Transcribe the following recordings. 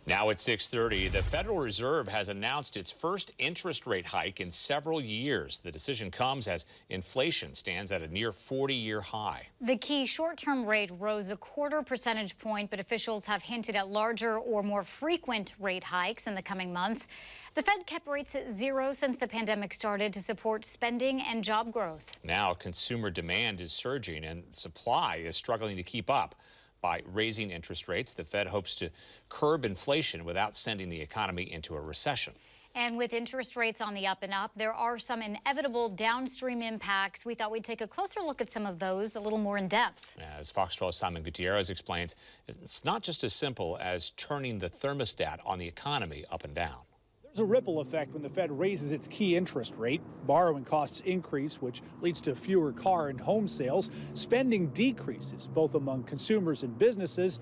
Now at 6:30, the Federal Reserve has announced its first interest rate hike in several years. The decision comes as inflation stands at a near 40-year high. The key short-term rate rose a quarter percentage point, but officials have hinted at larger or more frequent rate hikes in the coming months. The Fed kept rates at zero since the pandemic started to support spending and job growth. Now consumer demand is surging and supply is struggling to keep up. By raising interest rates, the Fed hopes to curb inflation without sending the economy into a recession. And with interest rates on the up and up, there are some inevitable downstream impacts. We thought we'd take a closer look at some of those a little more in depth. As Fox 12's Simon Gutierrez explains, it's not just as simple as turning the thermostat on the economy up and down. There's a ripple effect when the Fed raises its key interest rate. Borrowing costs increase, which leads to fewer car and home sales. Spending decreases, both among consumers and businesses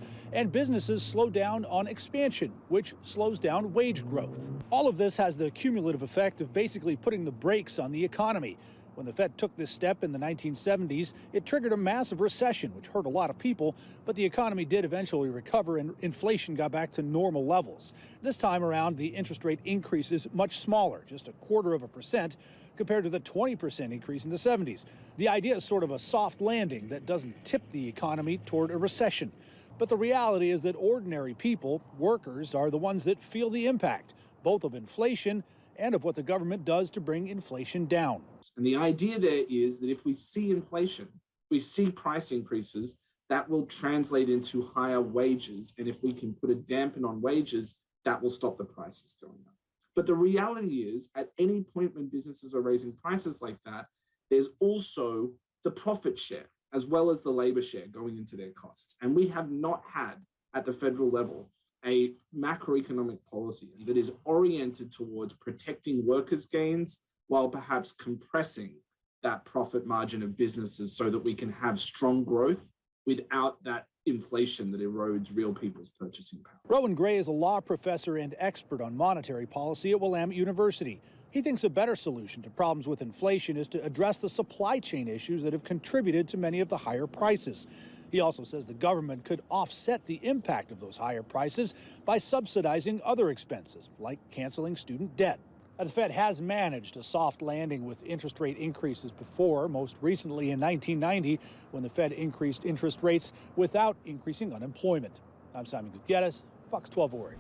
slow down on expansion, which slows down wage growth. All of this has the cumulative effect of basically putting the brakes on the economy. When the Fed took this step in the 1970s, it triggered a massive recession, which hurt a lot of people, but the economy did eventually recover and inflation got back to normal levels. This time around, the interest rate increase is much smaller, just 0.25% compared to the 20% increase in the 70s. The idea is sort of a soft landing that doesn't tip the economy toward a recession. But the reality is that ordinary people, workers, are the ones that feel the impact, both of inflation and of what the government does to bring inflation down. And the idea there is that if we see inflation, we see price increases, that will translate into higher wages. And if we can put a dampen on wages, that will stop the prices going up. But the reality is, at any point when businesses are raising prices like that, there's also the profit share as well as the labor share going into their costs. And we have not had at the federal level a macroeconomic policy that is oriented towards protecting workers' gains while perhaps compressing that profit margin of businesses so that we can have strong growth without that inflation that erodes real people's purchasing power. Rowan Gray is a law professor and expert on monetary policy at Willamette University. He thinks a better solution to problems with inflation is to address the supply chain issues that have contributed to many of the higher prices. He also says the government could offset the impact of those higher prices by subsidizing other expenses, like canceling student debt. Now, the Fed has managed a soft landing with interest rate increases before, most recently in 1990, when the Fed increased interest rates without increasing unemployment. I'm Simon Gutierrez, Fox 12 Oregon.